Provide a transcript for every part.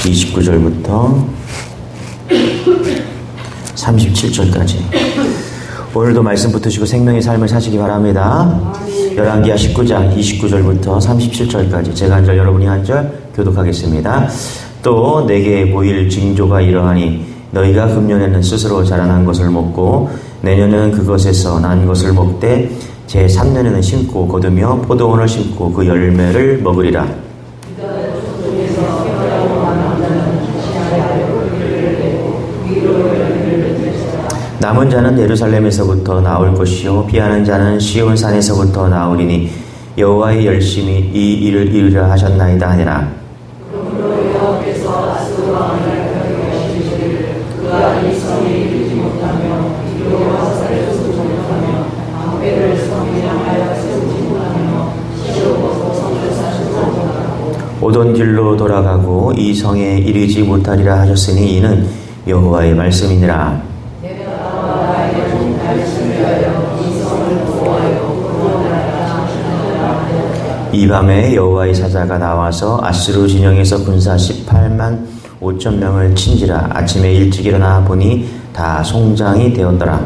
29절부터 37절까지 오늘도 말씀 붙으시고 생명의 삶을 사시기 바랍니다. 열왕기하 19장 29절부터 37절까지 제가 한 절 여러분이 한 절 교독하겠습니다. 또 내게 보일 징조가 이러하니 너희가 금년에는 스스로 자라난 것을 먹고 내년에는 그것에서 난 것을 먹되 제3년에는 심고 거두며 포도원을 심고 그 열매를 먹으리라. 남은 자는 예루살렘에서부터 나올 것이요 피하는 자는 시온 산에서부터 나오리니 여호와의 열심히 이 일을 이루려 하셨나이다 하니라. 오던 길로 돌아가고 이 성에 이르지 못하리라 하셨으니 이는 여호와의 말씀이니라. 이 밤에 여호와의 사자가 나와서 아수르 진영에서 군사 18만 5천 명을 친지라. 아침에 일찍 일어나 보니 다 송장이 되었더라.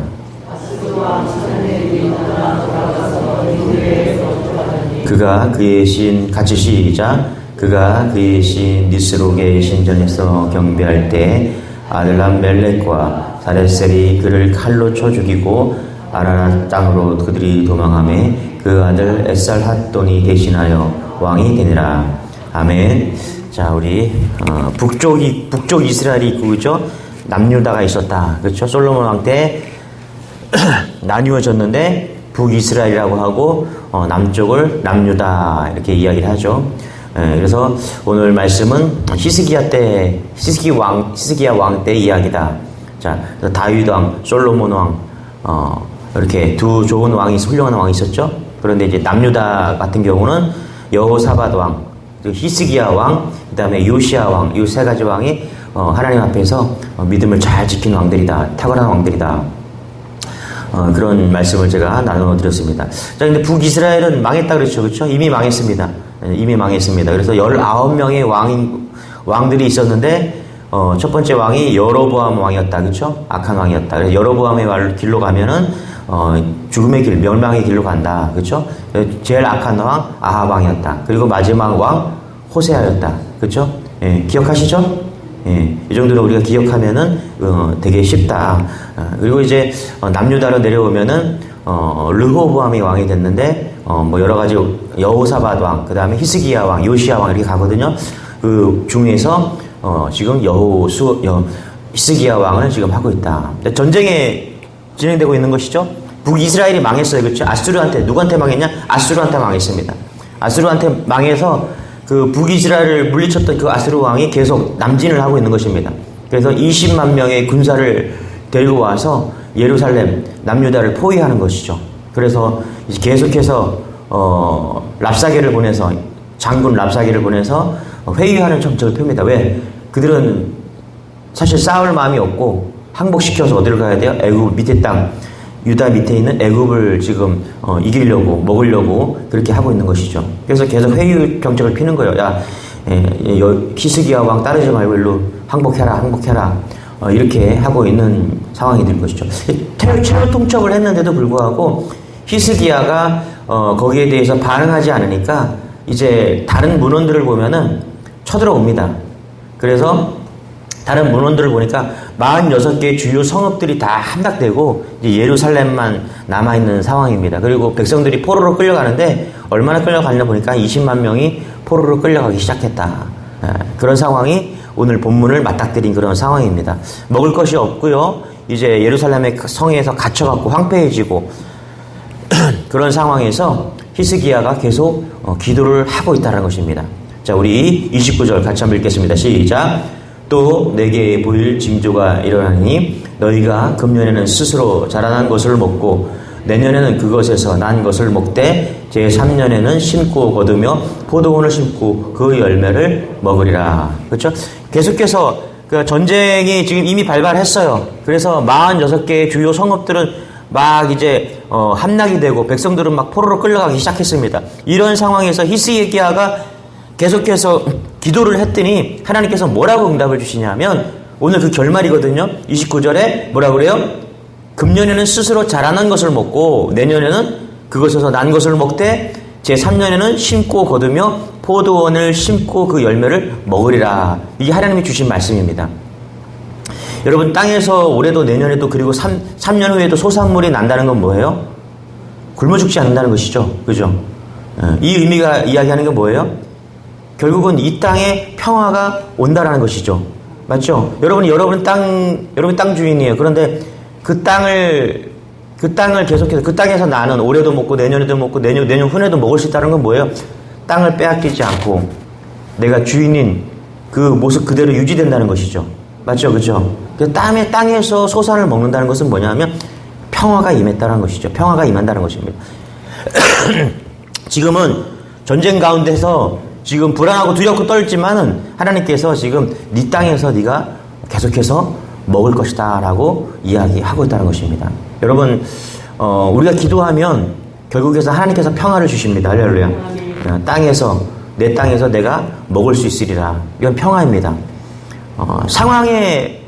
그가 그의 신 같이 시작. 그가 그의 신 니스록의 신전에서 경배할 때 아들람 멜렉과 사레셀이 그를 칼로 쳐 죽이고 아라랏 땅으로 그들이 도망하매 그 아들 에살핫돈이 대신하여 왕이 되니라. 아멘. 자, 우리 북쪽 이스라엘이 있고 그죠? 남유다가 있었다. 그렇죠? 솔로몬 왕 때 나뉘어졌는데 북이스라엘이라고 하고 남쪽을 남유다 이렇게 이야기를 하죠. 그래서 오늘 말씀은 히스기야 왕 때 이야기다. 자, 다윗 왕, 솔로몬 왕, 이렇게 두 좋은 왕이 훌륭한 왕이 있었죠. 그런데 이제 남유다 같은 경우는 여호사밧 왕, 히스기야 왕, 그다음에 요시야 왕, 이 세 가지 왕이 하나님 앞에서 믿음을 잘 지킨 왕들이다, 탁월한 왕들이다. 그런 말씀을 제가 나누어 드렸습니다. 자, 근데 북이스라엘은 망했다 그랬죠, 그렇죠? 이미 망했습니다. 이미 망했습니다. 그래서 19명의 왕들이 있었는데 첫 번째 왕이 여로보암 왕이었다, 그렇죠? 악한 왕이었다. 그래서 여로보암의 길로 가면은 죽음의 길, 멸망의 길로 간다, 그렇죠? 제일 악한 왕 아합 왕이었다. 그리고 마지막 왕 호세아였다, 그렇죠? 예, 기억하시죠? 예, 이 정도로 우리가 기억하면은 되게 쉽다. 그리고 이제 남유다로 내려오면은 르호보암이 왕이 됐는데 뭐 여러 가지 여호사밧 왕, 그 다음에 히스기야 왕, 요시야 왕 이렇게 가거든요. 그 중에서 지금 히스기야 왕을 지금 하고 있다. 전쟁에 진행되고 있는 것이죠. 북이스라엘이 망했어요, 그렇죠? 누구한테 망했냐? 아수르한테 망했습니다. 아수르한테 망해서 그 북이스라엘을 물리쳤던 그 아수르 왕이 계속 남진을 하고 있는 것입니다. 그래서 20만 명의 군사를 데리고 와서 예루살렘, 남유다를 포위하는 것이죠. 그래서 계속해서 랍사게를 보내서 장군 랍사게를 보내서 회유하는 정책을 펴니다. 왜? 그들은 사실 싸울 마음이 없고 항복시켜서 어디를 가야 돼요? 애굽 밑에 땅, 유다 밑에 있는 애굽을 지금 이기려고 먹으려고 그렇게 하고 있는 것이죠. 그래서 계속 회유 정책을 피는 거예요. 야, 히스기야 왕 따르지 말고 일로 항복해라. 이렇게 하고 있는 상황이 될 것이죠. 최후 통첩을 했는데도 불구하고 히스기야가 거기에 대해서 반응하지 않으니까 이제 다른 문헌들을 보면은 쳐들어옵니다. 그래서 다른 문헌들을 보니까 46개의 주요 성읍들이 다 함락되고 이제 예루살렘만 남아있는 상황입니다. 그리고 백성들이 포로로 끌려가는데 얼마나 끌려가냐 보니까 20만 명이 포로로 끌려가기 시작했다. 그런 상황이 오늘 본문을 맞닥뜨린 그런 상황입니다. 먹을 것이 없고요. 이제 예루살렘의 성에서 갇혀갖고 황폐해지고 그런 상황에서 히스기야가 계속 기도를 하고 있다는 것입니다. 자, 우리 29절 같이 한번 읽겠습니다. 시작. 또 내게 보일 징조가 일어나니 너희가 금년에는 스스로 자라난 것을 먹고 내년에는 그것에서 난 것을 먹되 제3년에는 심고 거두며 포도원을 심고 그 열매를 먹으리라. 그렇죠? 계속해서 그 전쟁이 지금 이미 발발했어요. 그래서 46개의 주요 성읍들은 막 이제 함락이 되고 백성들은 막 포로로 끌려가기 시작했습니다. 이런 상황에서 히스기야가 계속해서 기도를 했더니 하나님께서 뭐라고 응답을 주시냐면 오늘 그 결말이거든요. 29절에 뭐라고 그래요? 금년에는 스스로 자라난 것을 먹고 내년에는 그것에서 난 것을 먹되 제3년에는 심고 거두며 포도원을 심고 그 열매를 먹으리라. 이게 하나님이 주신 말씀입니다. 여러분 땅에서 올해도 내년에도 그리고 3년 후에도 소산물이 난다는 건 뭐예요? 굶어 죽지 않는다는 것이죠. 그죠? 이 의미가 이야기하는 게 뭐예요? 결국은 이 땅에 평화가 온다라는 것이죠. 맞죠? 여러분 땅 주인이에요. 그런데 그 땅을 계속해서 그 땅에서 나는 올해도 먹고 내년에도 먹고 내년 후에도 먹을 수 있다는 건 뭐예요? 땅을 빼앗기지 않고 내가 주인인 그 모습 그대로 유지된다는 것이죠. 맞죠? 그죠? 땅에서 소산을 먹는다는 것은 뭐냐면 평화가 임했다는 것이죠. 평화가 임한다는 것입니다. 지금은 전쟁 가운데서 지금 불안하고 두렵고 떨지만은 하나님께서 지금 네 땅에서 네가 계속해서 먹을 것이다 라고 이야기하고 있다는 것입니다. 여러분 우리가 기도하면 결국에서 하나님께서 평화를 주십니다. 할렐루야. 내 땅에서 내가 먹을 수 있으리라. 이건 평화입니다. 상황에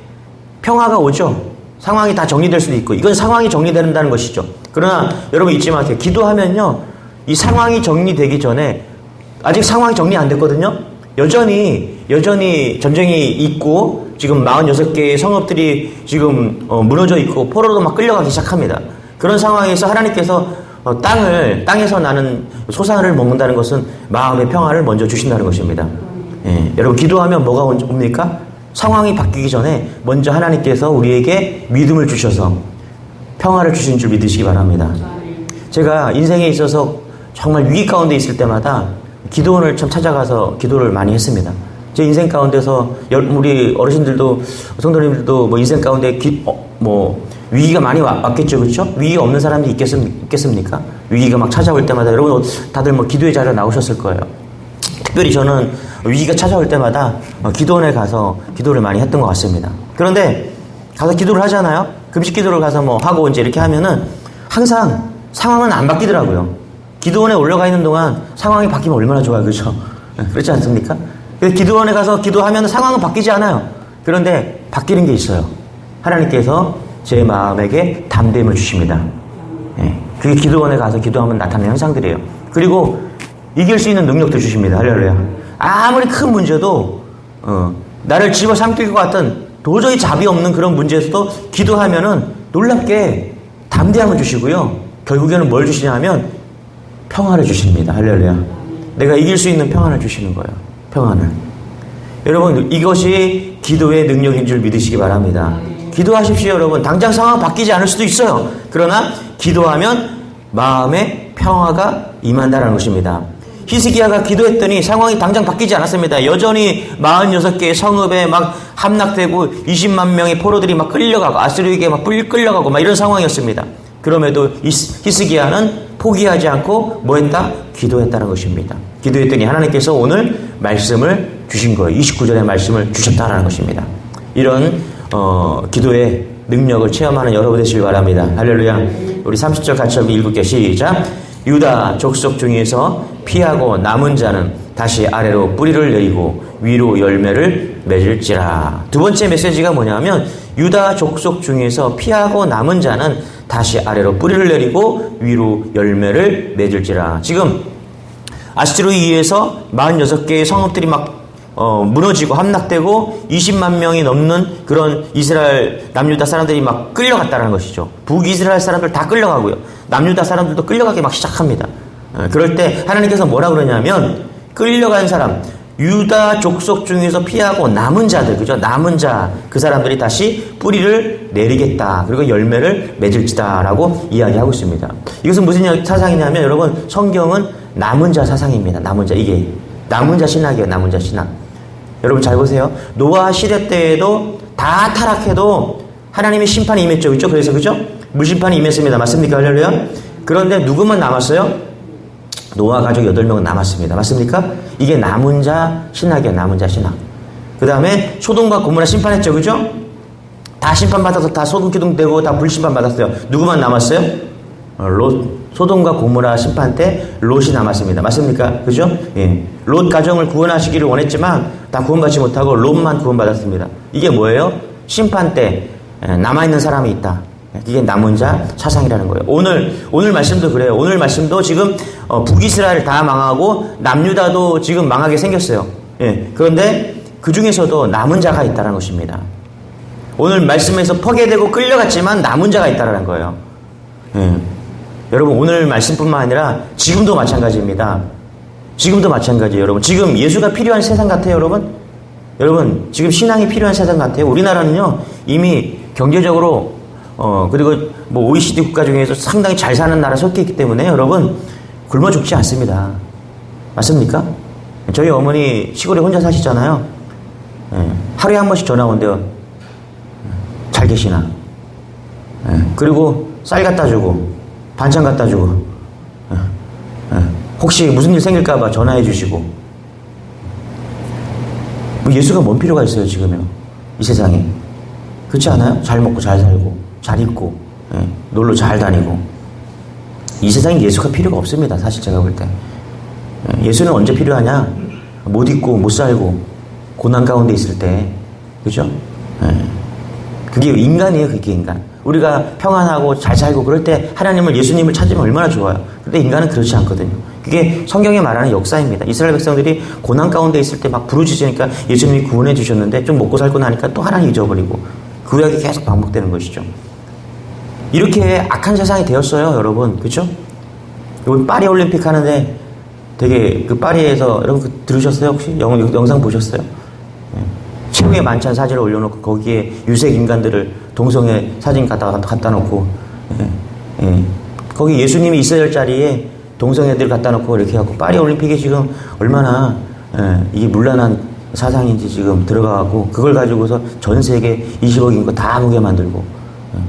평화가 오죠. 상황이 다 정리될 수도 있고 이건 상황이 정리된다는 것이죠. 그러나 여러분 잊지 마세요. 기도하면요 이 상황이 정리되기 전에 아직 상황이 정리 안 됐거든요. 여전히 전쟁이 있고 지금 46개의 성읍들이 지금 무너져 있고 포로로 막 끌려가기 시작합니다. 그런 상황에서 하나님께서 땅에서 나는 소산을 먹는다는 것은 마음의 평화를 먼저 주신다는 것입니다. 예, 여러분 기도하면 뭐가 옵니까? 상황이 바뀌기 전에 먼저 하나님께서 우리에게 믿음을 주셔서 평화를 주신 줄 믿으시기 바랍니다. 제가 인생에 있어서 정말 위기 가운데 있을 때마다 기도원을 참 찾아가서 기도를 많이 했습니다. 제 인생 가운데서 우리 어르신들도 성도님들도 뭐 인생 가운데 위기가 많이 왔겠죠, 그렇죠? 위기가 없는 사람이 있겠습니까? 위기가 막 찾아올 때마다 여러분 다들 뭐 기도의 자리에 나오셨을 거예요. 특별히 저는 위기가 찾아올 때마다 기도원에 가서 기도를 많이 했던 것 같습니다. 그런데 가서 기도를 하잖아요. 금식 기도를 가서 뭐 하고 이제 이렇게 하면은 항상 상황은 안 바뀌더라고요. 기도원에 올라가 있는 동안 상황이 바뀌면 얼마나 좋아요, 그렇죠? 그렇지 않습니까? 기도원에 가서 기도하면 상황은 바뀌지 않아요. 그런데 바뀌는 게 있어요. 하나님께서 제 마음에게 담대함을 주십니다. 그게 기도원에 가서 기도하면 나타나는 현상들이에요. 그리고 이길 수 있는 능력도 주십니다. 할렐루야. 아무리 큰 문제도 나를 집어삼킬 것 같은 도저히 답이 없는 그런 문제에서도 기도하면은 놀랍게 담대함을 주시고요. 결국에는 뭘 주시냐 하면 평화를 주십니다. 할렐루야. 내가 이길 수 있는 평안을 주시는 거예요. 평안을. 여러분 이것이 기도의 능력인 줄 믿으시기 바랍니다. 기도하십시오. 여러분 당장 상황 바뀌지 않을 수도 있어요. 그러나 기도하면 마음에 평화가 임한다는 것입니다. 히스기야가 기도했더니 상황이 당장 바뀌지 않았습니다. 여전히 46개의 성읍에 막 함락되고 20만 명의 포로들이 막 끌려가고 아수르에게 막 끌려가고 막 이런 상황이었습니다. 그럼에도 히스기야는 포기하지 않고 뭐 했다? 기도했다는 것입니다. 기도했더니 하나님께서 오늘 말씀을 주신 거예요. 29절의 말씀을 주셨다는 것입니다. 이런 기도의 능력을 체험하는 여러분 되시길 바랍니다. 할렐루야. 우리 30절 같이 읽을게요. 시작. 유다 족속 중에서 피하고 남은 자는 다시 아래로 뿌리를 내리고 위로 열매를 맺을지라. 두 번째 메시지가 뭐냐면 유다 족속 중에서 피하고 남은 자는 다시 아래로 뿌리를 내리고 위로 열매를 맺을지라. 지금 아수르에 의해서 46개의 성읍들이 막 무너지고 함락되고 20만 명이 넘는 그런 이스라엘 남유다 사람들이 막 끌려갔다는 것이죠. 북이스라엘 사람들 다 끌려가고요. 남유다 사람들도 끌려가기 막 시작합니다. 그럴 때 하나님께서 뭐라 그러냐면 끌려간 사람 유다 족속 중에서 피하고 남은 자들, 그죠? 남은 자, 그 사람들이 다시 뿌리를 내리겠다. 그리고 열매를 맺을지다. 라고 이야기하고 있습니다. 이것은 무슨 사상이냐면 여러분 성경은 남은 자 사상입니다. 남은 자. 이게 남은 자 신학이에요. 남은 자 신학. 여러분 잘 보세요. 노아 시대 때에도 다 타락해도 하나님의 심판이 임했죠. 그죠? 그래서 그죠? 물심판이 임했습니다. 맞습니까? 할렐루야. 그런데 누구만 남았어요? 노아 가족 8명은 남았습니다. 맞습니까? 이게 남은 자 신학이에요. 남은 자 신학. 그 다음에 소돔과 고모라 심판했죠. 그죠? 다 심판받아서 다 소금 기둥 되고 다 불심판 받았어요. 누구만 남았어요? 소돔과 고모라 심판 때 롯이 남았습니다. 맞습니까? 그죠? 예. 롯 가정을 구원하시기를 원했지만 다 구원받지 못하고 롯만 구원받았습니다. 이게 뭐예요? 심판 때 남아있는 사람이 있다. 이게 남은 자 사상이라는 거예요. 오늘 말씀도 그래요. 오늘 말씀도 지금 북이스라엘 다 망하고 남유다도 지금 망하게 생겼어요. 예. 그런데 그 중에서도 남은 자가 있다는 것입니다. 오늘 말씀에서 포개되고 끌려갔지만 남은 자가 있다는 거예요. 예. 여러분 오늘 말씀뿐만 아니라 지금도 마찬가지입니다. 지금도 마찬가지예요. 여러분 지금 예수가 필요한 세상 같아요. 여러분 지금 신앙이 필요한 세상 같아요. 우리나라는요 이미 경제적으로 그리고 뭐 OECD 국가 중에서 상당히 잘 사는 나라 속해 있기 때문에 여러분 굶어 죽지 않습니다. 맞습니까? 저희 어머니 시골에 혼자 사시잖아요. 예. 하루에 한 번씩 전화 온대요. 잘 계시나? 예. 그리고 쌀 갖다 주고 반찬 갖다 주고 혹시 무슨 일 생길까봐 전화해 주시고 뭐 예수가 뭔 필요가 있어요 지금요 이 세상에. 그렇지 않아요? 잘 먹고 잘 살고 잘 입고 놀러 잘 다니고 이 세상에 예수가 필요가 없습니다. 사실 제가 볼 때 예수는 언제 필요하냐? 못 입고 못 살고 고난 가운데 있을 때. 그죠? 그게 인간이에요. 그게 인간. 우리가 평안하고 잘 살고 그럴 때 하나님을 예수님을 찾으면 얼마나 좋아요. 근데 인간은 그렇지 않거든요. 그게 성경에 말하는 역사입니다. 이스라엘 백성들이 고난 가운데 있을 때 막 부르짖으니까 예수님이 구원해 주셨는데 좀 먹고 살고 나니까 또 하나님 잊어버리고 그 이야기 계속 반복되는 것이죠. 이렇게 악한 세상이 되었어요. 여러분. 그렇죠? 이번 파리 올림픽 하는데 되게 그 파리에서 여러분 들으셨어요? 혹시 영상 보셨어요? 최후의 만찬 사진을 올려놓고 거기에 유색 인간들을 동성애 사진 갖다 놓고 거기 예수님이 있어야 할 자리에 동성애들 갖다 놓고 이렇게 하고 파리 올림픽이 지금 얼마나 이게 문란한 사상인지 지금 들어가고 그걸 가지고서 전 세계 20억 인구 다 아무게 만들고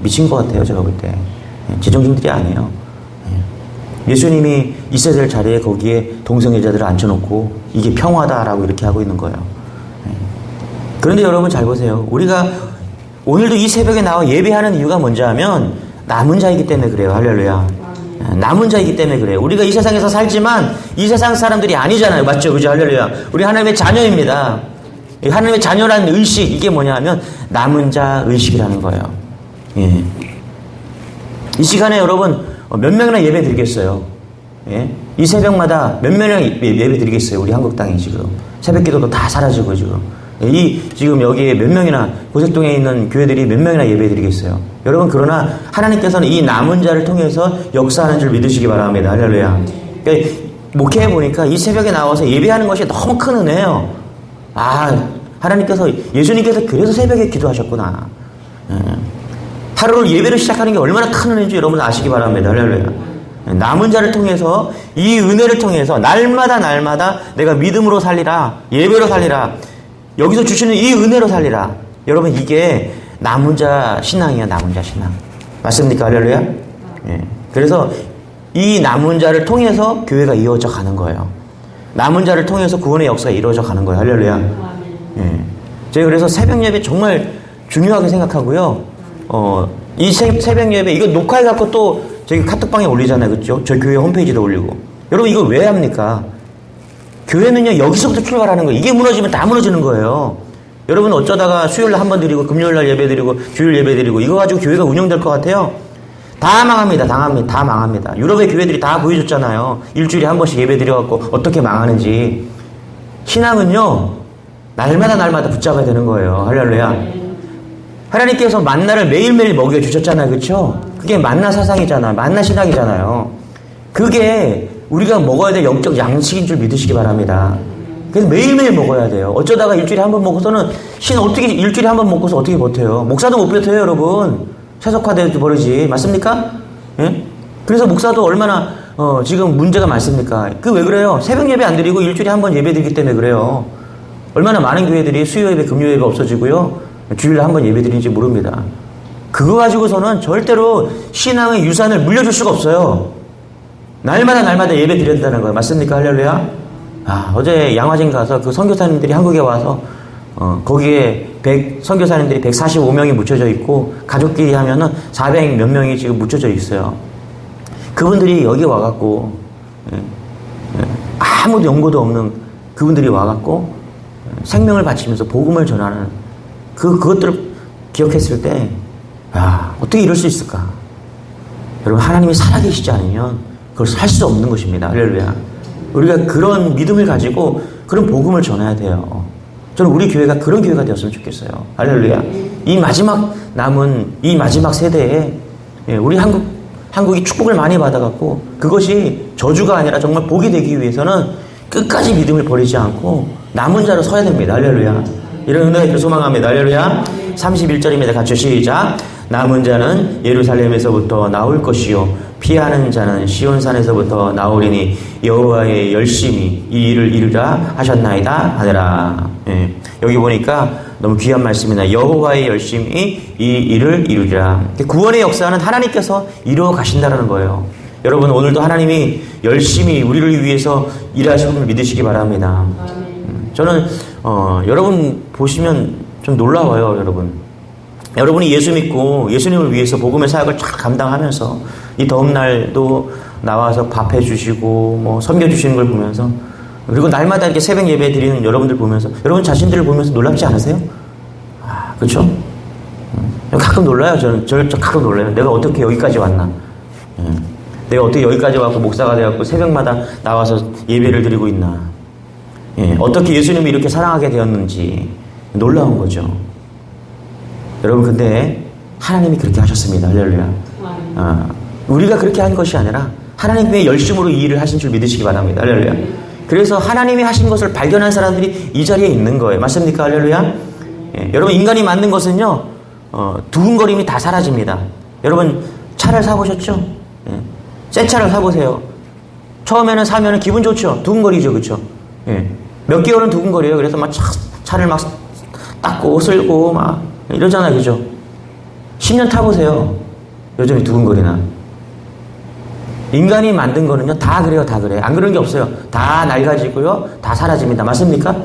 미친 것 같아요. 제가 볼 때 제정신들이 아니에요. 예수님이 있어야 될 자리에 거기에 동성애자들을 앉혀놓고 이게 평화다라고 이렇게 하고 있는 거예요. 그런데 여러분 잘 보세요. 우리가 오늘도 이 새벽에 나와 예배하는 이유가 뭔지 하면 남은 자이기 때문에 그래요. 할렐루야. 남은 자이기 때문에 그래요. 우리가 이 세상에서 살지만 이 세상 사람들이 아니잖아요. 맞죠? 그죠? 할렐루야. 우리 하나님의 자녀입니다. 하나님의 자녀라는 의식, 이게 뭐냐 하면 남은 자 의식이라는 거예요. 예. 이 시간에 여러분 몇 명이나 예배 드리겠어요? 예? 이 새벽마다 몇 명이나 예배 드리겠어요? 우리 한국 땅이 지금 새벽 기도도 다 사라지고 지금 지금 여기에 몇 명이나 고색동에 있는 교회들이 몇 명이나 예배 드리겠어요? 여러분 그러나 하나님께서는 이 남은 자를 통해서 역사하는 줄 믿으시기 바랍니다. 할렐루야. 그러니까 목회해 보니까 이 새벽에 나와서 예배하는 것이 너무 큰 은혜예요. 하나님께서 예수님께서 그래서 새벽에 기도하셨구나. 하루를 예배로 시작하는 게 얼마나 큰 은혜인지 여러분 아시기 바랍니다. 할렐루야. 남은 자를 통해서 이 은혜를 통해서 날마다 내가 믿음으로 살리라, 예배로 살리라, 여기서 주시는 이 은혜로 살리라. 여러분 이게 남은 자 신앙이야. 남은 자 신앙. 맞습니까? 할렐루야. 예. 그래서 이 남은 자를 통해서 교회가 이루어져 가는 거예요. 남은 자를 통해서 구원의 역사가 이루어져 가는 거예요. 할렐루야. 예. 제가 그래서 새벽 예배 정말 중요하게 생각하고요. 이 새벽 예배 이거 녹화해갖고 또 저기 카톡방에 올리잖아요. 그렇죠? 저희 교회 홈페이지도 올리고. 여러분 이거 왜 합니까? 교회는요 여기서부터 출발하는 거예요. 이게 무너지면 다 무너지는 거예요. 여러분 어쩌다가 수요일날 한 번 드리고 금요일날 예배 드리고 주일 예배 드리고 이거 가지고 교회가 운영될 것 같아요? 다 망합니다. 다 망합니다. 유럽의 교회들이 다 보여줬잖아요. 일주일에 한 번씩 예배 드려갖고 어떻게 망하는지. 신앙은요 날마다 붙잡아야 되는 거예요. 할렐루야. 하나님께서 만나를 매일매일 먹여주셨잖아요. 그렇죠? 그게 만나 사상이잖아요. 만나 신앙이잖아요. 그게 우리가 먹어야 될 영적 양식인 줄 믿으시기 바랍니다. 그래서 매일매일 먹어야 돼요. 어쩌다가 일주일에 한 번 먹고서는 어떻게 일주일에 한 번 먹고서 어떻게 버텨요? 목사도 못 버텨요, 여러분. 최적화되어 버리지. 맞습니까? 예? 그래서 목사도 얼마나 지금 문제가 많습니까? 왜 그래요? 새벽 예배 안 드리고 일주일에 한 번 예배 드리기 때문에 그래요. 얼마나 많은 교회들이 수요 예배, 금요 예배 없어지고요. 주일에 한 번 예배 드리는지 모릅니다. 그거 가지고서는 절대로 신앙의 유산을 물려줄 수가 없어요. 날마다 예배 드려야 된다는 거예요. 맞습니까? 할렐루야. 어제 양화진 가서 그 선교사님들이 한국에 와서 거기에 선교사님들이 145명이 묻혀져 있고 가족끼리 하면은 400 몇 명이 지금 묻혀져 있어요. 그분들이 여기 와갖고 아무도 연고도 없는 그분들이 와갖고 생명을 바치면서 복음을 전하는 그것들을 기억했을 때 어떻게 이럴 수 있을까? 여러분, 하나님이 살아계시지 않으면 그걸 할 수 없는 것입니다. 할렐루야. 우리가 그런 믿음을 가지고 그런 복음을 전해야 돼요. 저는 우리 교회가 그런 교회가 되었으면 좋겠어요. 할렐루야. 이 마지막 남은 이 마지막 세대에 우리 한국이 축복을 많이 받아갖고 그것이 저주가 아니라 정말 복이 되기 위해서는 끝까지 믿음을 버리지 않고 남은 자로 서야 됩니다. 할렐루야. 이런 은혜가 있기를 소망합니다. 할렐루야. 31절입니다. 같이 시작. 남은 자는 예루살렘에서부터 나올 것이요 피하는 자는 시온산에서부터 나오리니 여호와의 열심히 이 일을 이루라 하셨나이다 하더라. 여기 보니까 너무 귀한 말씀이다. 여호와의 열심히 이 일을 이루리라. 구원의 역사는 하나님께서 이루어 가신다는 거예요. 여러분, 오늘도 하나님이 열심히 우리를 위해서 일하시는 믿으시기 바랍니다. 저는 여러분 보시면 좀 놀라워요. 여러분이 예수 믿고 예수님을 위해서 복음의 사역을 쫙 감당하면서 이 더운 날도 나와서 밥 해주시고 뭐 섬겨주시는 걸 보면서, 그리고 날마다 이렇게 새벽 예배 드리는 여러분들 보면서 여러분 자신들을 보면서 놀랍지 않으세요? 그렇죠? 가끔 놀라요. 저 가끔 놀라요. 내가 어떻게 여기까지 왔나? 내가 어떻게 여기까지 와서 목사가 되었고 새벽마다 나와서 예배를 드리고 있나? 어떻게 예수님이 이렇게 사랑하게 되었는지 놀라운 거죠. 여러분, 근데 하나님이 그렇게 하셨습니다. 할렐루야. 우리가 그렇게 한 것이 아니라 하나님의 열심으로 이 일을 하신 줄 믿으시기 바랍니다. 할렐루야. 그래서 하나님이 하신 것을 발견한 사람들이 이 자리에 있는 거예요. 맞습니까? 할렐루야. 여러분, 인간이 만든 것은요, 두근거림이 다 사라집니다. 여러분, 차를 사보셨죠? 새 차를 사보세요. 처음에는 사면은 기분 좋죠? 두근거리죠. 그쵸? 몇 개월은 두근거려요. 그래서 막 차를 막 닦고 쓸고 막 이러잖아요. 그죠? 10년 타보세요. 여전히 두근거리나. 인간이 만든 거는요, 다 그래요. 다 그래. 안 그런 게 없어요. 다 낡아지고요. 다 사라집니다. 맞습니까?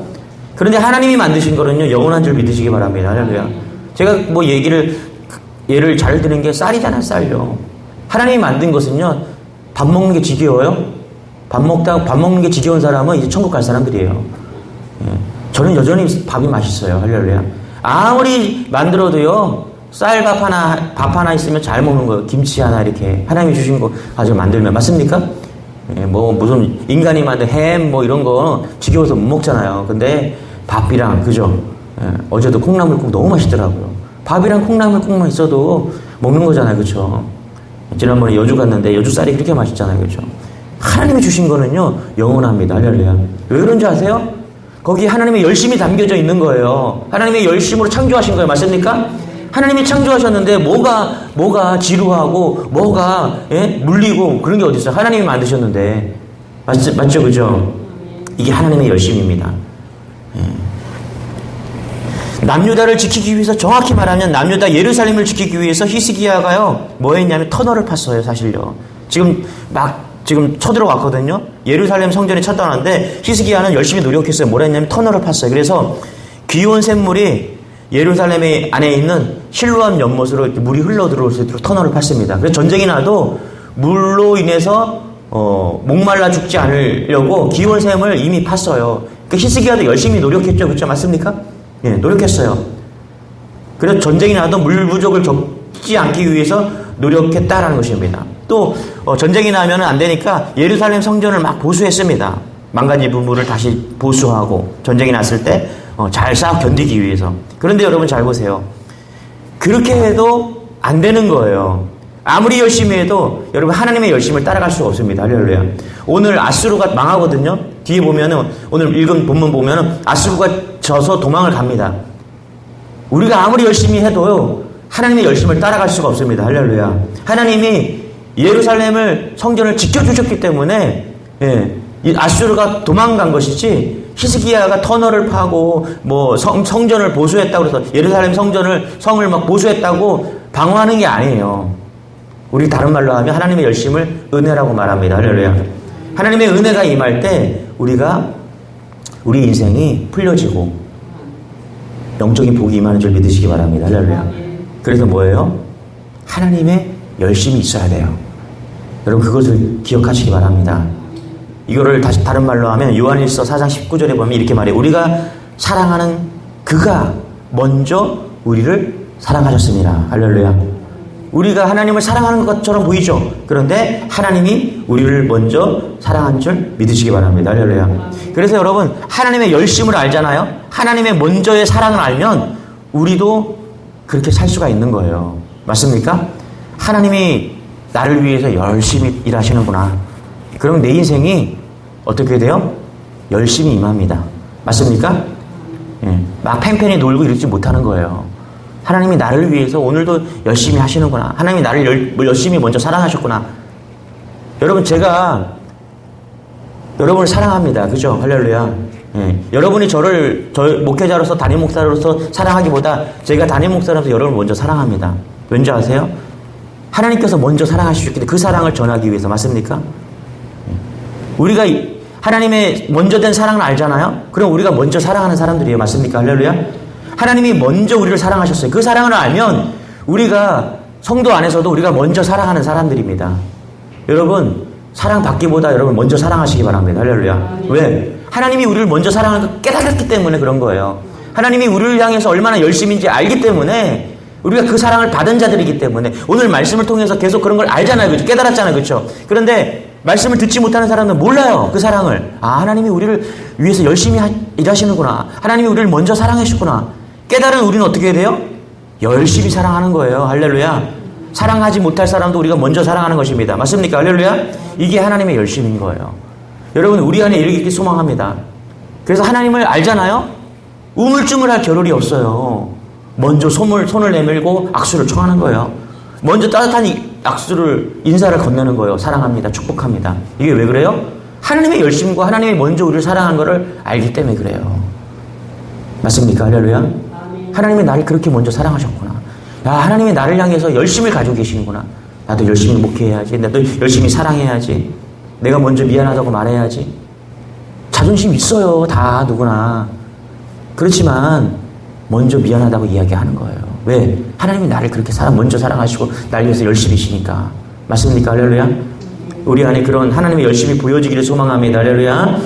그런데 하나님이 만드신 거는요, 영원한 줄 믿으시기 바랍니다. 할렐루야. 제가 뭐 예를 잘 드는 게 쌀이잖아요. 쌀요. 하나님이 만든 것은요, 밥 먹는 게 지겨워요? 밥 먹는 게 지겨운 사람은 이제 천국 갈 사람들이에요. 저는 여전히 밥이 맛있어요. 할렐루야. 아무리 만들어도요, 쌀밥 하나 있으면 잘 먹는 거예요. 김치 하나 이렇게 하나님이 주신 거 가지고 만들면. 맞습니까? 뭐 무슨 인간이 만든 햄 뭐 이런 거 지겨워서 못 먹잖아요. 근데 밥이랑, 그죠? 어제도 콩나물국 너무 맛있더라고요. 밥이랑 콩나물국만 있어도 먹는 거잖아요. 그죠? 지난번에 여주 갔는데 여주 쌀이 그렇게 맛있잖아요. 그죠? 하나님이 주신 거는요, 영원합니다. 할렐루야. 왜 그런지 아세요? 거기 하나님의 열심이 담겨져 있는 거예요. 하나님의 열심으로 창조하신 거예요. 맞습니까? 하나님이 창조하셨는데 뭐가 지루하고 뭐가 물리고 그런 게 어디 있어요? 하나님이 만드셨는데. 맞죠? 그죠? 이게 하나님의 열심입니다. 남유다를 지키기 위해서, 정확히 말하면 남유다 예루살렘을 지키기 위해서 히스기야가요, 뭐 했냐면 터널을 팠어요. 사실요. 지금 쳐들어왔거든요. 예루살렘 성전에 쳐들어왔는데 히스기야는 열심히 노력했어요. 뭐라 했냐면 터널을 팠어요. 그래서 귀온 샘물이 예루살렘 안에 있는 실로암 연못으로 물이 흘러 들어올 수 있도록 터널을 팠습니다. 그래서 전쟁이 나도 물로 인해서 목말라 죽지 않으려고 귀온 샘을 이미 팠어요. 그 히스기야도 열심히 노력했죠. 그렇죠? 맞습니까? 노력했어요. 그래서 전쟁이 나도 물 부족을 겪지 않기 위해서 노력했다라는 것입니다. 또 전쟁이 나면 안 되니까 예루살렘 성전을 막 보수했습니다. 망가진 부분을 다시 보수하고 전쟁이 났을 때 잘 싸워 견디기 위해서. 그런데 여러분 잘 보세요. 그렇게 해도 안 되는 거예요. 아무리 열심히 해도 여러분 하나님의 열심을 따라갈 수가 없습니다. 할렐루야. 오늘 아수르가 망하거든요. 뒤에 보면은, 오늘 읽은 본문 보면은 아수르가 져서 도망을 갑니다. 우리가 아무리 열심히 해도요, 하나님의 열심을 따라갈 수가 없습니다. 할렐루야. 하나님이 예루살렘을, 성전을 지켜주셨기 때문에 이 아수르가 도망간 것이지, 히스기야가 터널을 파고 뭐 성전을 보수했다고 해서 예루살렘 성을 막 보수했다고 방어하는 게 아니에요. 우리 다른 말로 하면 하나님의 열심을 은혜라고 말합니다. 할렐루야. 하나님의 은혜가 임할 때 우리 인생이 풀려지고 영적인 복이 임하는 줄 믿으시기 바랍니다. 할렐루야. 그래서 뭐예요? 하나님의 열심이 있어야 돼요. 여러분 그것을 기억하시기 바랍니다. 이거를 다시 다른 말로 하면 요한일서 4장 19절에 보면 이렇게 말해요. 우리가 사랑하는 그가 먼저 우리를 사랑하셨습니다. 할렐루야. 우리가 하나님을 사랑하는 것처럼 보이죠. 그런데 하나님이 우리를 먼저 사랑한 줄 믿으시기 바랍니다. 할렐루야. 그래서 여러분 하나님의 열심을 알잖아요. 하나님의 먼저의 사랑을 알면 우리도 그렇게 살 수가 있는 거예요. 맞습니까? 하나님이 나를 위해서 열심히 일하시는구나. 그럼 내 인생이 어떻게 돼요? 열심히 임합니다. 맞습니까? 예. 막 팽팽히 놀고 이러지 못하는 거예요. 하나님이 나를 위해서 오늘도 열심히 하시는구나. 하나님이 나를 열심히 먼저 사랑하셨구나. 여러분 제가 여러분을 사랑합니다. 그죠? 할렐루야. 예. 여러분이 저 목회자로서 담임 목사로서 사랑하기보다 제가 담임 목사로서 여러분을 먼저 사랑합니다. 왠지 아세요? 하나님께서 먼저 사랑하셨기 때문에 그 사랑을 전하기 위해서. 맞습니까? 우리가 하나님의 먼저 된 사랑을 알잖아요? 그럼 우리가 먼저 사랑하는 사람들이에요. 맞습니까? 할렐루야? 하나님이 먼저 우리를 사랑하셨어요. 그 사랑을 알면 우리가 성도 안에서도 우리가 먼저 사랑하는 사람들입니다. 여러분 사랑받기보다 여러분 먼저 사랑하시기 바랍니다. 할렐루야. 왜? 하나님이 우리를 먼저 사랑하는 걸 깨달았기 때문에 그런 거예요. 하나님이 우리를 향해서 얼마나 열심인지 알기 때문에 우리가 그 사랑을 받은 자들이기 때문에 오늘 말씀을 통해서 계속 그런 걸 알잖아요. 그렇죠? 깨달았잖아요. 그렇죠? 그런데 말씀을 듣지 못하는 사람은 몰라요. 그 사랑을. 아, 하나님이 우리를 위해서 열심히 일하시는구나. 하나님이 우리를 먼저 사랑하셨구나. 깨달은 우리는 어떻게 해야 돼요? 열심히 사랑하는 거예요. 할렐루야. 사랑하지 못할 사람도 우리가 먼저 사랑하는 것입니다. 맞습니까? 할렐루야. 이게 하나님의 열심인 거예요. 여러분 우리 안에 이렇게 소망합니다. 그래서 하나님을 알잖아요. 우물쭈물할 겨를이 없어요. 먼저 손을 내밀고 악수를 청하는 거예요. 먼저 따뜻한 인사를 건네는 거예요. 사랑합니다. 축복합니다. 이게 왜 그래요? 하나님의 열심과 하나님이 먼저 우리를 사랑한 것을 알기 때문에 그래요. 맞습니까? 할렐루야. 하나님이 나를 그렇게 먼저 사랑하셨구나. 야, 하나님이 나를 향해서 열심을 가지고 계시는구나. 나도 열심히 목회해야지. 나도 열심히 사랑해야지. 내가 먼저 미안하다고 말해야지. 자존심 있어요. 다 누구나. 그렇지만 먼저 미안하다고 이야기하는 거예요. 왜? 하나님이 나를 그렇게 먼저 사랑하시고 날 위해서 열심히시니까. 맞습니까? 할렐루야. 우리 안에 그런 하나님의 열심히 보여지기를 소망합니다. 할렐루야.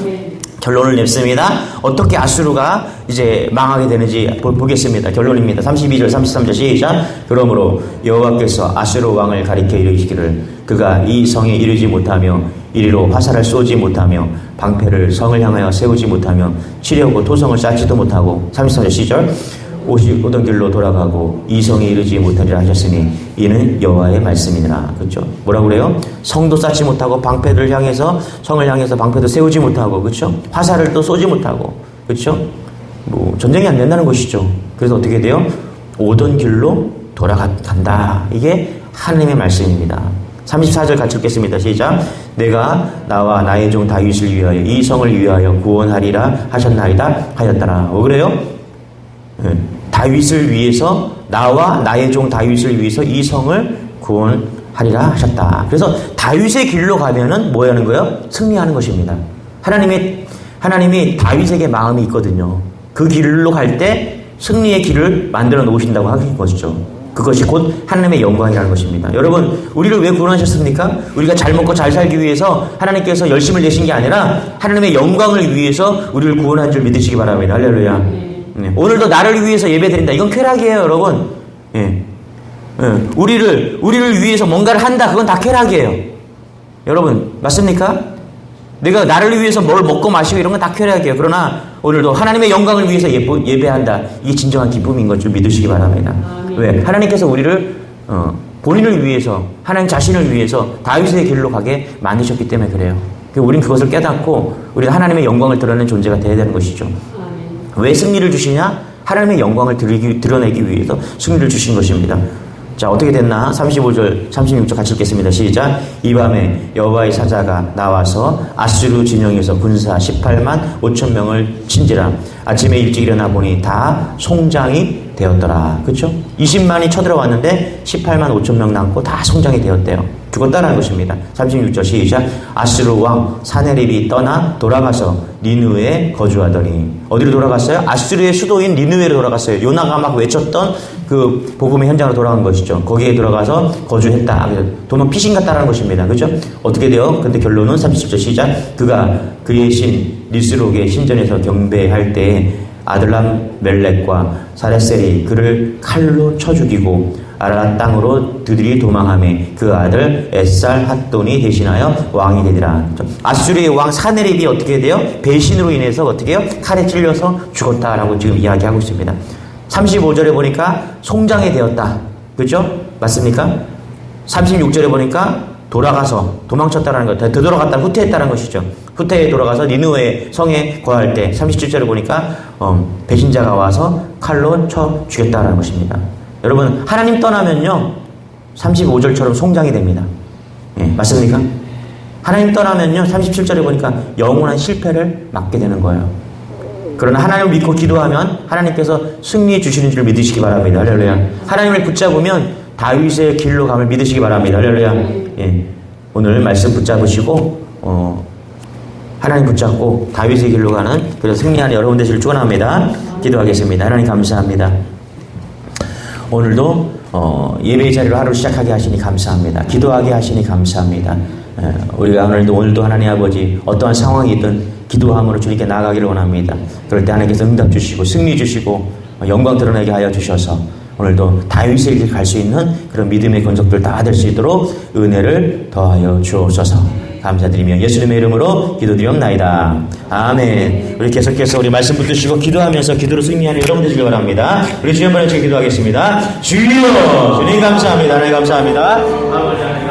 결론을 냈습니다. 어떻게 아수르가 이제 망하게 되는지 보겠습니다. 결론입니다. 32절 33절 시작. 그러므로 여호와께서 아수르 왕을 가리켜 이르시기를 그가 이 성에 이르지 못하며 이리로 화살을 쏘지 못하며 방패를 성을 향하여 세우지 못하며 치려고 토성을 쌓지도 못하고 33절 시절 오던 길로 돌아가고 이 성에 이르지 못하리라 하셨으니 이는 여호와의 말씀이니라. 그렇죠? 뭐라고 그래요? 성도 쌓지 못하고 방패를 향해서 성을 향해서 방패도 세우지 못하고 그렇죠? 화살을 또 쏘지 못하고 그렇죠? 뭐 전쟁이 안 된다는 것이죠. 그래서 어떻게 돼요? 오던 길로 돌아간다. 이게 하나님의 말씀입니다. 34절 같이 읽겠습니다. 시작. 내가 나와 나의 종 다윗을 위하여 이 성을 위하여 구원하리라 하셨나이다 하였더라. 왜 그래요? 다윗을 위해서 나와 나의 종 다윗을 위해서 이 성을 구원하리라 하셨다. 그래서 다윗의 길로 가면은 뭐 하는 거예요? 승리하는 것입니다. 하나님이 다윗에게 마음이 있거든요. 그 길로 갈 때 승리의 길을 만들어 놓으신다고 하신 것이죠. 그것이 곧 하나님의 영광이라는 것입니다. 여러분 우리를 왜 구원하셨습니까? 우리가 잘 먹고 잘 살기 위해서 하나님께서 열심을 내신 게 아니라 하나님의 영광을 위해서 우리를 구원한 줄 믿으시기 바랍니다. 할렐루야. 네. 오늘도 나를 위해서 예배드린다. 이건 쾌락이에요, 여러분. 예. 우리를 위해서 뭔가를 한다. 그건 다 쾌락이에요. 여러분, 맞습니까? 내가 나를 위해서 뭘 먹고 마시고 이런 건 다 쾌락이에요. 그러나 오늘도 하나님의 영광을 위해서 예배한다. 이게 진정한 기쁨인 것 줄 믿으시기 바랍니다. 왜? 하나님께서 우리를 본인을 위해서 하나님 자신을 위해서 다윗의 길로 가게 만드셨기 때문에 그래요. 우리는 그것을 깨닫고 우리는 하나님의 영광을 드러내는 존재가 되어야 되는 것이죠. 왜 승리를 주시냐? 하나님의 영광을 드러내기 위해서 승리를 주신 것입니다. 자, 어떻게 됐나? 35절, 36절 같이 읽겠습니다. 시작. 이 밤에 여호와의 사자가 나와서 아수르 진영에서 군사 18만 5천 명을 친지라. 아침에 일찍 일어나 보니 다 송장이 되었더라. 그렇죠? 20만이 쳐들어왔는데 18만 5천 명 남고 다 송장이 되었대요. 죽었다라는 것입니다. 36절 시작. 아수르 왕 사네립이 떠나 돌아가서 니느웨에 거주하더니. 어디로 돌아갔어요? 아수르의 수도인 니느웨로 돌아갔어요. 요나가 막 외쳤던 그 복음의 현장으로 돌아간 것이죠. 거기에 돌아가서 거주했다. 도망 피신 갔다라는 것입니다. 그죠? 어떻게 돼요? 근데 결론은 37절 시작. 그가 그의 신 니스록의 신전에서 경배할 때에 아들람 멜렉과 사레셀이 그를 칼로 쳐 죽이고 아라랏 땅으로 그들이 도망하매 그 아들 에살 핫돈이 대신하여 왕이 되리라. 아수르의 왕 사네립이 어떻게 돼요? 배신으로 인해서 어떻게 해요? 칼에 찔려서 죽었다라고 지금 이야기하고 있습니다. 35절에 보니까 송장이 되었다. 그렇죠? 맞습니까? 36절에 보니까 돌아가서 도망쳤다라는 것, 되돌아갔다 후퇴했다는 것이죠. 후퇴에 돌아가서 니느웨 성에 거할 때 37절에 보니까 배신자가 와서 칼로 쳐 죽였다라는 것입니다. 여러분, 하나님 떠나면요 35절처럼 송장이 됩니다. 예, 맞습니까? 하나님 떠나면요 37절에 보니까 영원한 실패를 맞게 되는 거예요. 그러나 하나님을 믿고 기도하면 하나님께서 승리 주시는 줄 믿으시기 바랍니다. 할렐루야. 하나님을 붙잡으면 다윗의 길로 감을 믿으시기 바랍니다. 할렐루야. 예, 오늘 말씀 붙잡으시고 하나님 붙잡고 다윗의 길로 가는 그래서 승리하는 여러분 되시길 축원합니다. 기도하겠습니다. 하나님 감사합니다. 오늘도 예배의 자리로 하루 시작하게 하시니 감사합니다. 기도하게 하시니 감사합니다. 우리가 오늘도 하나님 아버지 어떠한 상황이 있든 기도함으로 주님께 나아가기를 원합니다. 그럴 때 하나님께서 응답 주시고 승리 주시고 영광 드러내게 하여 주셔서 오늘도 다윗의 길 갈 수 있는 그런 믿음의 권속들 다 될 수 있도록 은혜를 더하여 주옵소서. 감사드리며 예수님의 이름으로 기도드리옵나이다. 아멘. 우리 계속해서 우리 말씀 붙드시고 기도하면서 기도로 승리하는 여러분 되시길 바랍니다. 우리 주여 한번 같이 기도하겠습니다. 주여, 주님 감사합니다. 하나님 감사합니다.